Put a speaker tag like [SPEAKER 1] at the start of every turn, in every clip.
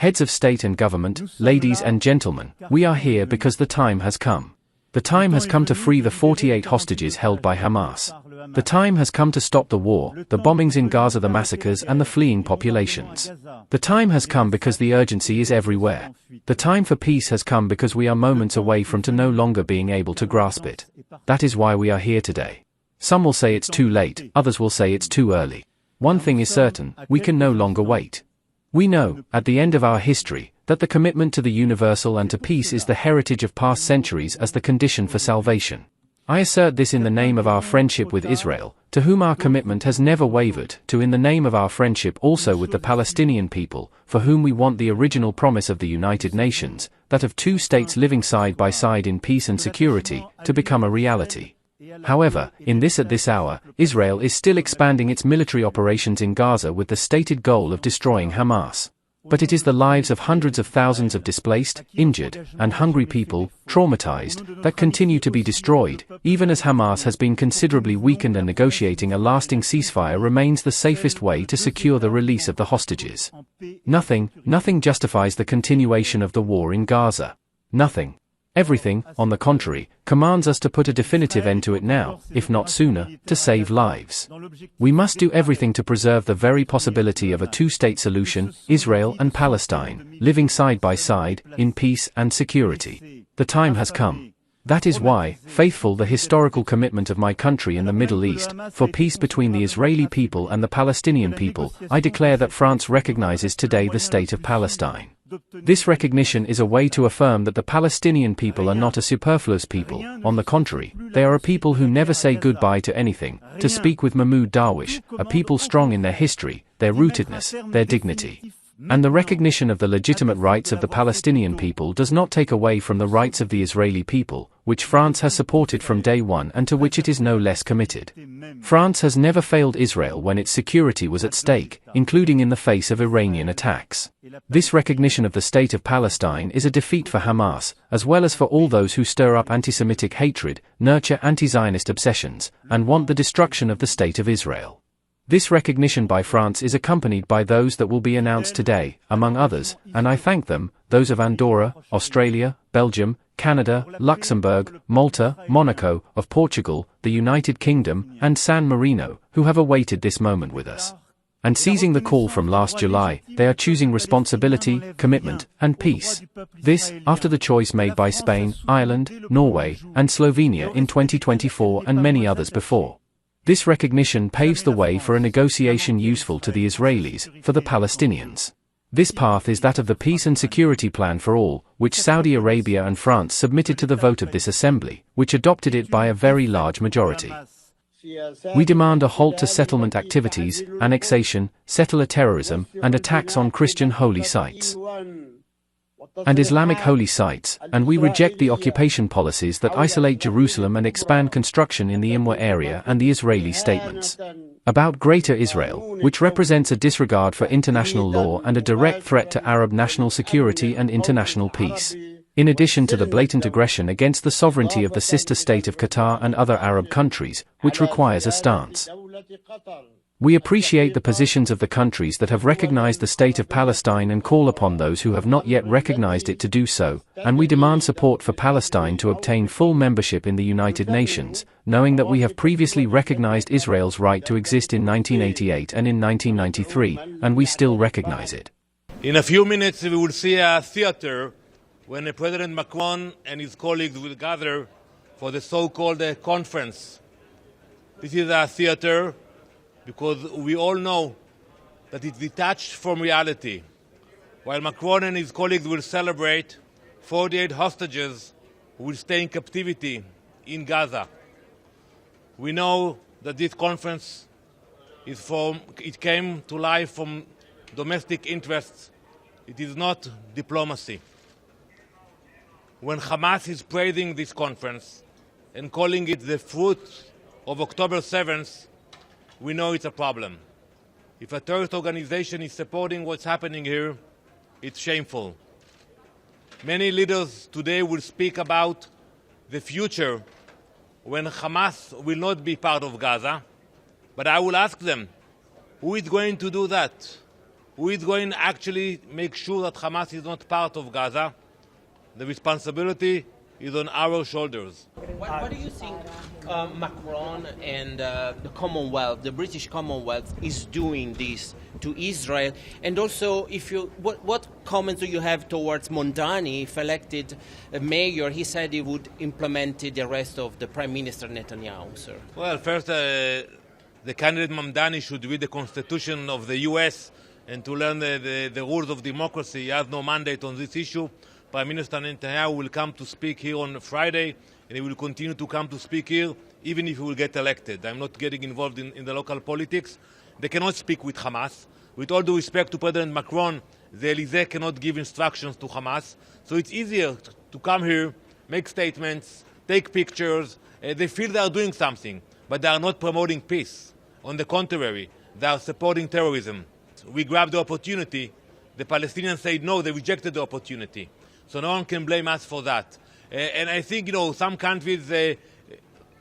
[SPEAKER 1] Heads of state and government, ladies and gentlemen, we are here because the time has come. The time has come to free the 48 hostages held by Hamas. The time has come to stop the war, the bombings in Gaza, the massacres and the fleeing populations. The time has come because the urgency is everywhere. The time for peace has come because we are moments away from no longer being able to grasp it. That is why we are here today. Some will say it's too late, others will say it's too early. One thing is certain, we can no longer wait. We know, at the end of our history, that the commitment to the universal and to peace is the heritage of past centuries as the condition for salvation. I assert this in the name of our friendship with Israel, to whom our commitment has never wavered, to in the name of our friendship also with the Palestinian people, for whom we want the original promise of the United Nations, that of two states living side by side in peace and security, to become a reality. However, at this hour, Israel is still expanding its military operations in Gaza with the stated goal of destroying Hamas. But it is the lives of hundreds of thousands of displaced, injured, and hungry people, traumatized, that continue to be destroyed, even as Hamas has been considerably weakened and negotiating a lasting ceasefire remains the safest way to secure the release of the hostages. Nothing justifies the continuation of the war in Gaza. Nothing. Everything, on the contrary, commands us to put a definitive end to it now, if not sooner, to save lives. We must do everything to preserve the very possibility of a two-state solution, Israel and Palestine, living side by side, in peace and security. The time has come. That is why, faithful the historical commitment of my country in the Middle East, for peace between the Israeli people and the Palestinian people, I declare that France recognizes today the state of Palestine. This recognition is a way to affirm that the Palestinian people are not a superfluous people, on the contrary, they are a people who never say goodbye to anything, to speak with Mahmoud Darwish, a people strong in their history, their rootedness, their dignity. And the recognition of the legitimate rights of the Palestinian people does not take away from the rights of the Israeli people, which France has supported from day one and to which it is no less committed. France has never failed Israel when its security was at stake, including in the face of Iranian attacks. This recognition of the state of Palestine is a defeat for Hamas, as well as for all those who stir up anti-Semitic hatred, nurture anti-Zionist obsessions, and want the destruction of the state of Israel. This recognition by France is accompanied by those that will be announced today, among others, and I thank them, those of Andorra, Australia, Belgium, Canada, Luxembourg, Malta, Monaco, of Portugal, the United Kingdom, and San Marino, who have awaited this moment with us. And seizing the call from last July, they are choosing responsibility, commitment, and peace. This, after the choice made by Spain, Ireland, Norway, and Slovenia in 2024 and many others before. This recognition paves the way for a negotiation useful to the Israelis, for the Palestinians. This path is that of the Peace and Security Plan for All, which Saudi Arabia and France submitted to the vote of this assembly, which adopted it by a very large majority. We demand a halt to settlement activities, annexation, settler terrorism, and attacks on Christian holy sites and Islamic holy sites, and we reject the occupation policies that isolate Jerusalem and expand construction in the UNGA area and the Israeli statements about Greater Israel, which represents a disregard for international law and a direct threat to Arab national security and international peace. In addition to the blatant aggression against the sovereignty of the sister state of Qatar and other Arab countries, which requires a stance. We appreciate the positions of the countries that have recognized the state of Palestine and call upon those who have not yet recognized it to do so, and we demand support for Palestine to obtain full membership in the United Nations, knowing that we have previously recognized Israel's right to exist in 1988 and in 1993, and we still recognize it.
[SPEAKER 2] In a few minutes we will see a theater when President Macron and his colleagues will gather for the so-called conference. This is a theater because we all know that it's detached from reality. While Macron and his colleagues will celebrate 48 hostages who will stay in captivity in Gaza. We know that this conference it came to life from domestic interests. It is not diplomacy. When Hamas is praising this conference and calling it the fruit of October 7th, we know it's a problem. If a terrorist organization is supporting what's happening here, it's shameful. Many leaders today will speak about the future when Hamas will not be part of Gaza, but I will ask them, who is going to do that? who is going to actually make sure that Hamas is not part of Gaza. The responsibility is on our shoulders.
[SPEAKER 3] What do you think Macron and the Commonwealth, the British Commonwealth, is doing this to Israel? And also, what comments do you have towards Mondani, if elected mayor? He said he would implement the arrest of the Prime Minister Netanyahu, sir.
[SPEAKER 2] Well, first, the candidate Mamdani should read the Constitution of the U.S. and to learn the rules of democracy. He has no mandate on this issue. Prime Minister Netanyahu will come to speak here on Friday, and he will continue to come to speak here, even if he will get elected. I'm not getting involved in the local politics. They cannot speak with Hamas. With all due respect to President Macron, the Elysee cannot give instructions to Hamas. So it's easier to come here, make statements, take pictures. They feel they are doing something, but they are not promoting peace. On the contrary, they are supporting terrorism. We grabbed the opportunity. The Palestinians said no, they rejected the opportunity. So no one can blame us for that. And I think, some countries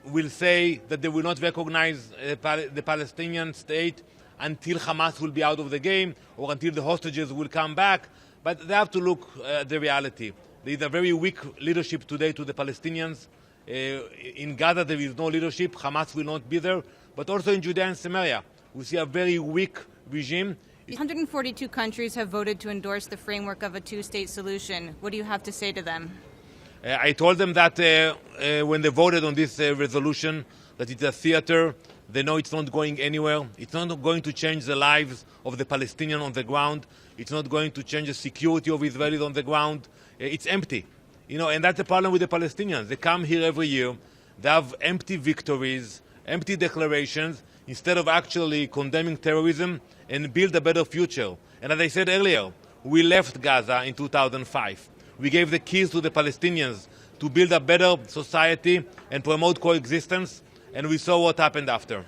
[SPEAKER 2] will say that they will not recognize the Palestinian state until Hamas will be out of the game or until the hostages will come back. But they have to look at the reality. There is a very weak leadership today to the Palestinians. In Gaza there is no leadership. Hamas will not be there. But also in Judea and Samaria, we see a very weak regime.
[SPEAKER 4] 142 countries have voted to endorse the framework of a two-state solution. What do you have to say to them?
[SPEAKER 2] I told them that when they voted on this resolution, that it's a theater. They know it's not going anywhere. It's not going to change the lives of the Palestinians on the ground. It's not going to change the security of Israelis on the ground. It's empty. And that's the problem with the Palestinians. They come here every year. They have empty victories, empty declarations, instead of actually condemning terrorism and build a better future. And as I said earlier, we left Gaza in 2005. We gave the keys to the Palestinians to build a better society and promote coexistence, and we saw what happened after.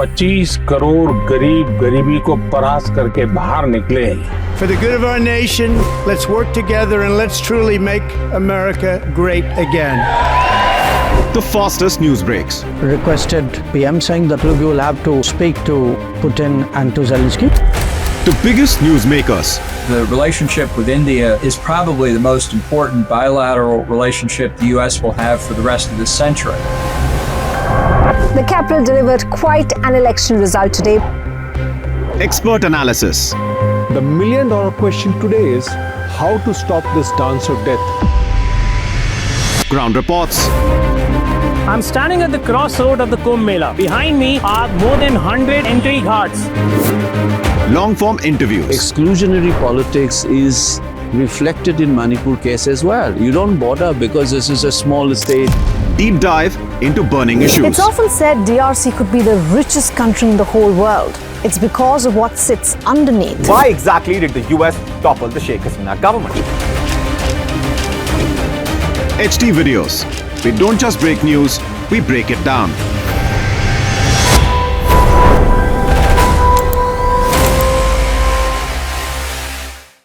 [SPEAKER 5] $25 crore गरीब गरीबी को परास्त करके बाहर निकले।
[SPEAKER 6] For the good of our nation, let's work together and let's truly make America great again.
[SPEAKER 7] The fastest news breaks.
[SPEAKER 8] Requested PM saying that we will have to speak to Putin and to Zelensky.
[SPEAKER 7] The biggest news makers.
[SPEAKER 9] The relationship with India is probably the most important bilateral relationship the U.S. will have for the rest of this century.
[SPEAKER 10] The capital delivered quite an election result today.
[SPEAKER 7] Expert analysis.
[SPEAKER 11] The million-dollar question today is how to stop this dance of death.
[SPEAKER 7] Ground reports.
[SPEAKER 12] I'm standing at the crossroad of the Kumbh Mela. Behind me are more than 100 entry ghats.
[SPEAKER 7] Long-form interviews.
[SPEAKER 13] Exclusionary politics is reflected in Manipur case as well. You don't bother because this is a small state.
[SPEAKER 7] Deep dive into burning issues.
[SPEAKER 10] It's often said DRC could be the richest country in the whole world. It's because of what sits underneath.
[SPEAKER 14] Why exactly did the US topple the Sheikh Hasina government?
[SPEAKER 7] HT videos. We don't just break news, we break it down.